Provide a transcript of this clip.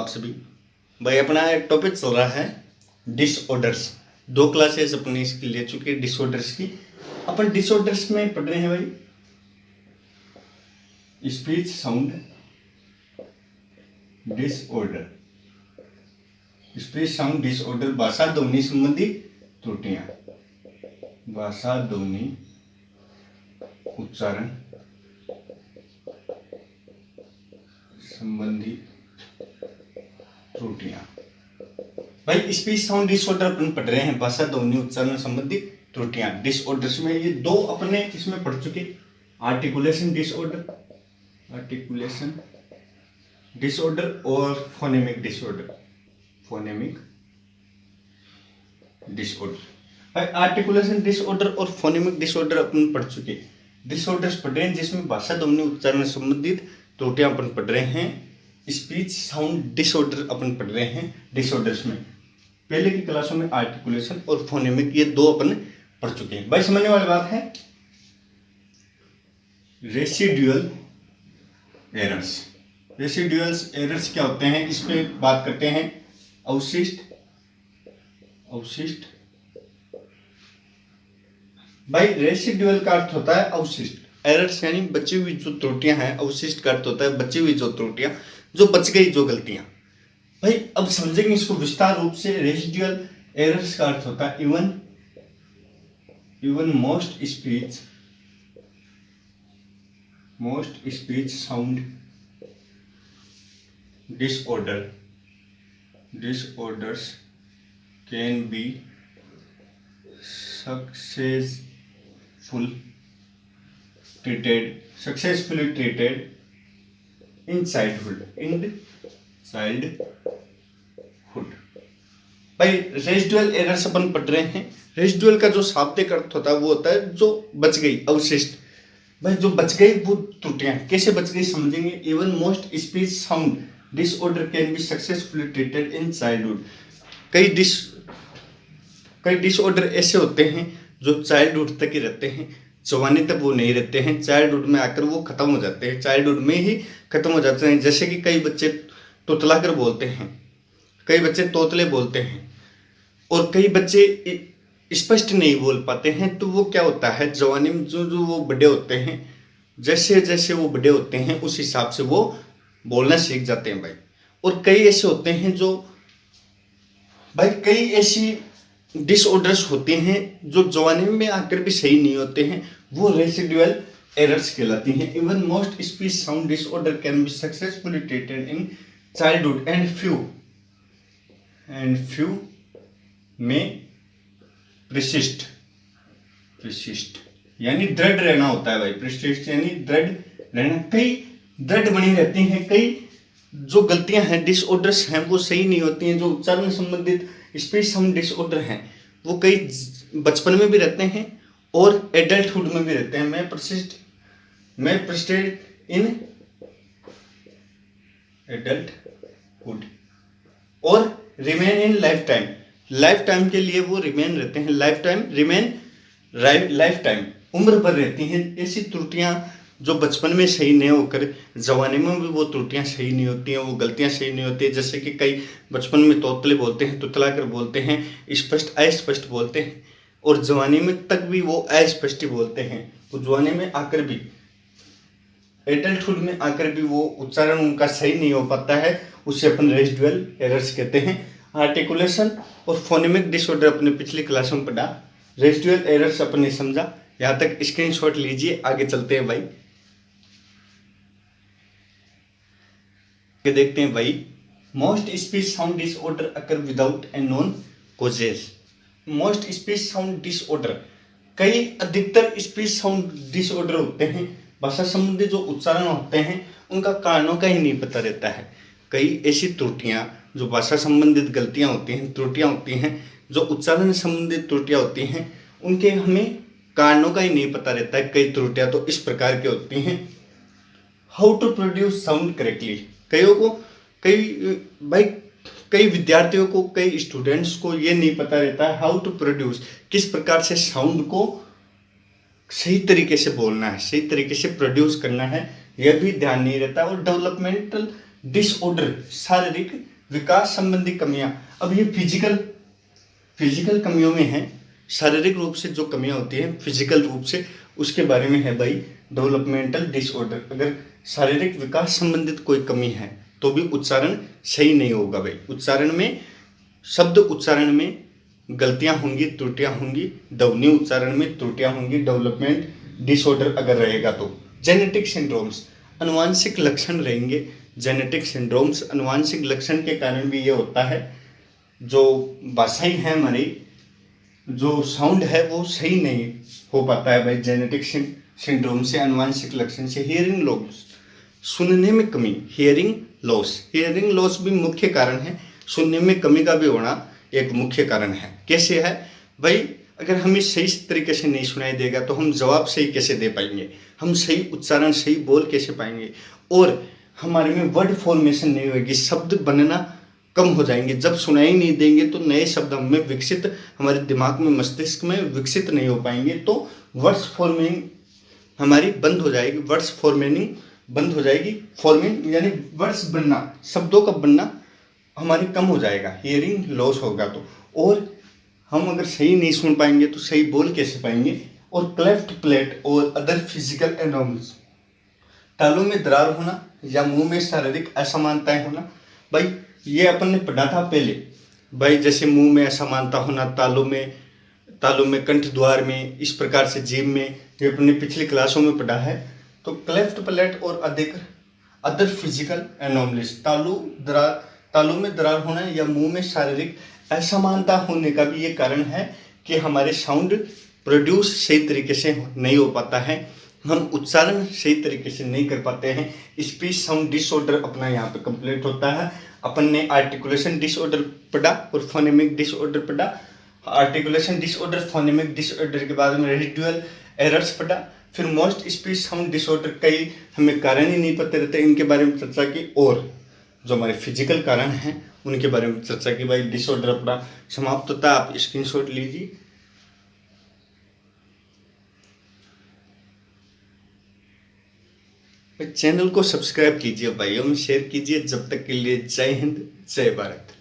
आप सभी भाई, अपना एक टॉपिक चल रहा है डिसऑर्डर्स। 2 क्लासेस अपने इसकी ले चुके हैं डिसऑर्डर्स की। अपन डिसऑर्डर्स में पढ़ रहे हैं भाई speech sound disorder. Speech sound disorder भाषा ध्वनि संबंधी त्रुटियां, भाषा ध्वनि उच्चारण संबंधी त्रुटियां। भाई स्पीच साउंड डिसऑर्डर अपन पढ़ रहे हैं, भाषा ध्वनि उच्चारण संबंधी त्रुटियां। डिसऑर्डर्स में ये 2 अपने इसमें पढ़ चुके, आर्टिकुलेशन डिसऑर्डर, आर्टिकुलेशन डिसऑर्डर और फोनेमिक डिसऑर्डर, फोनेमिक डिसऑर्डर। भाई आर्टिकुलेशन डिसऑर्डर और फोनेमिक डिसऑर्डर अपन पढ़ चुके। डिसऑर्डर्स पढ़ रहे हैं जिसमें भाषा ध्वनि उच्चारण संबंधित त्रुटियां अपन पढ़ रहे हैं। स्पीच साउंड डिसऑर्डर अपन पढ़ रहे हैं। डिसऑर्डर्स में पहले की क्लासों में आर्टिकुलेशन और फोनेमिक ये 2 अपन पढ़ चुके हैं। भाई समझने वाली बात है। रेसिड्यूअल एरर्स, रेसिड्यूअल एरर्स क्या होते हैं, इस पे बात करते हैं। अवशिष्ट, अवशिष्ट भाई रेसिड्यूअल का अर्थ होता है अवशिष्ट। एरर्स यानी बची हुई जो त्रुटियां हैं, अवशिष्ट का अर्थ होता है बची हुई जो त्रुटियां, जो बच गई जो गलतियां। भाई अब समझेंगे इसको विस्तार रूप से। रेसिड्यूअल एरर्स का अर्थ होता है even most speech sound disorders can be successfully treated in childhood. भाई रेसिडुअल एरर्स अपन पढ़ रहे हैं। रेसिडुअल का जो शाब्दिक अर्थ होता है वो होता है जो बच गई, अवशिष्ट। भाई जो बच गई वो त्रुटियां कैसे बच गई समझेंगे। Even most speech sound disorder can be successfully treated in childhood. कई डिसऑर्डर ऐसे होते हैं जो चाइल्डहुड तक ही रहते हैं, जवानी तक वो नहीं रहते हैं। चाइल्डहुड में आकर वो खत्म हो जाते हैं, चाइल्डहुड में ही खत्म हो जाते हैं। जैसे कि कई बच्चे तुतला कर बोलते हैं, कई बच्चे तोतले बोलते हैं और कई बच्चे स्पष्ट नहीं बोल पाते हैं। तो वो क्या होता है, जवानी में जो वो बड़े होते हैं, जैसे जैसे वो बड़े होते हैं उस हिसाब से वो बोलना सीख जाते हैं भाई। और कई ऐसे होते हैं जो भाई कई ऐसी डिसऑर्डर्स होते हैं जो जवानी में आकर भी सही नहीं होते हैं, वो रेसिडुअल एरर्स कहलाती हैं। Even most speech sound disorder can be successfully treated in childhood and few में प्रिसिस्ट यानी दृढ़ रहना होता है भाई। प्रिसिस्ट यानी दृढ़ रहना। कई दृढ़ बनी रहती हैं, कई जो गलतियां हैं, डिसऑर्डर्स हैं, वो सही नहीं होती हैं। जो उच्चारण संबंधित स्पीच साउंड डिसऑर्डर हैं वो कई बचपन में भी रहते हैं और एडल्टहुड में भी रहते हैं। मैं प्रसिस्ट इन एडल्टहुड और रिमेन इन लाइफ टाइम के लिए वो रिमेन रहते हैं। लाइफ टाइम उम्र भर रहती हैं। ऐसी त्रुटियां जो बचपन में सही नहीं होकर जवानी में भी वो त्रुटियां सही नहीं होती हैं, वो गलतियां सही नहीं होती है। जैसे कि कई बचपन में तोतले बोलते हैं, तुतला कर बोलते हैं, स्पष्ट अस्पष्ट बोलते हैं और जवानी में तक भी वो अस्पष्ट ही बोलते हैं। तो जवानी में आकर भी, एडल्टहुड में आकर भी वो उच्चारण उनका सही नहीं हो पाता है, उसे अपन रेसिडुअल एरर्स कहते हैं। आर्टिकुलेशन और फोनेमिक डिसऑर्डर अपने पिछली क्लास में पढ़ा। रेसिडुअल एरर्स अपने समझा, यहाँ तक स्क्रीनशॉट लीजिए। आगे चलते हैं भाई, देखते हैं भाई। मोस्ट स्पीच साउंड डिसऑर्डर अकर विदाउट ए known causes. Most speech sound disorder, कई अधिकतर स्पीच साउंड डिसऑर्डर होते हैं, भाषा संबंधी जो उच्चारण होते हैं उनका कारणों का ही नहीं पता रहता है। कई ऐसी त्रुटियां जो भाषा संबंधित गलतियां होती हैं, त्रुटियां होती हैं, जो उच्चारण संबंधित त्रुटियां होती हैं, उनके हमें कारणों का ही नहीं पता रहता है। कई त्रुटियां तो इस प्रकार की होती हैं। How to produce sound correctly. कई विद्यार्थियों को, कई स्टूडेंट्स को ये नहीं पता रहता है हाउ टू प्रोड्यूस, किस प्रकार से साउंड को सही तरीके से बोलना है, सही तरीके से प्रोड्यूस करना है, यह भी ध्यान नहीं रहता। और डेवलपमेंटल डिसऑर्डर, शारीरिक विकास संबंधी कमियां, अब ये फिजिकल कमियों में है, शारीरिक रूप से जो कमियां होती हैं फिजिकल रूप से, उसके बारे में है भाई डेवलपमेंटल डिसऑर्डर। अगर शारीरिक विकास संबंधित कोई कमी है तो भी उच्चारण सही नहीं होगा भाई, उच्चारण में, शब्द उच्चारण में गलतियां होंगी, त्रुटियां होंगी, ध्वनि उच्चारण में त्रुटियां होंगी, डेवलपमेंट डिसऑर्डर अगर रहेगा तो। जेनेटिक सिंड्रोम्स, अनुवांशिक लक्षण रहेंगे। जेनेटिक सिंड्रोम्स, अनुवांशिक लक्षण के कारण भी ये होता है, जो भाषाएं हैं हमारी, जो साउंड है वो सही नहीं हो पाता है भाई जेनेटिक सिंड्रोम से, अनुवांशिक लक्षण से। हियरिंग लॉस, सुनने में कमी, हियरिंग लॉस भी मुख्य कारण है, सुनने में कमी का भी होना एक मुख्य कारण है। कैसे है भाई, अगर हमें सही तरीके से नहीं सुनाई देगा तो हम जवाब सही कैसे दे पाएंगे, हम सही उच्चारण सही बोल कैसे पाएंगे, और हमारे में वर्ड फॉर्मेशन नहीं होगी, शब्द बनना कम हो जाएंगे। जब सुनाई नहीं देंगे तो नए शब्द हमें विकसित, हमारे दिमाग में, मस्तिष्क में विकसित नहीं हो पाएंगे, तो वर्ड्स फॉर्मिंग हमारी बंद हो जाएगी, वर्ड्स फॉर्मिंग बंद हो जाएगी, फॉर्मिंग यानी वर्ड्स बनना, शब्दों का बनना हमारी कम हो जाएगा, हियरिंग लॉस होगा तो। और हम अगर सही नहीं सुन पाएंगे तो सही बोल कैसे पाएंगे। और क्लेफ्ट प्लेट और अदर फिजिकल एनोमलीज, तालू में दरार होना या मुंह में शारीरिक असमानताएं होना, भाई ये अपन ने पढ़ा था पहले भाई, जैसे मुंह में असमानता होना, तालू में कंठ द्वार में, इस प्रकार से जीभ में, ये अपने पिछली क्लासों में पढ़ा है। तो क्लेफ्ट प्लेट और अदर फिजिकल एनोमलीज, तालू में दरार होना या मुंह में शारीरिक असमानता होने का भी ये कारण है कि हमारे साउंड प्रोड्यूस सही तरीके से नहीं हो पाता है, हम उच्चारण सही तरीके से नहीं कर पाते हैं। स्पीच साउंड डिसऑर्डर अपना यहाँ पे कंप्लीट होता है। अपन ने आर्टिकुलेशन डिसऑर्डर पढ़ा और फोनेमिक डिसऑर्डर पढ़ा। आर्टिकुलेशन डिसऑर्डर, फोनेमिक डिसऑर्डर के बाद में रेसिडुअल एरर्स पढ़ा। फिर मोस्ट स्पीच साउंड डिसऑर्डर, कई हमें कारण ही नहीं पता रहते, इनके बारे में चर्चा की। और जो हमारे फिजिकल कारण हैं उनके बारे में चर्चा की भाई। डिसऑर्डर अपना समाप्त होता है, आप स्क्रीनशॉट लीजिए। चैनल को सब्सक्राइब कीजिए भाइयों, शेयर कीजिए। जब तक के लिए जय हिंद, जय भारत।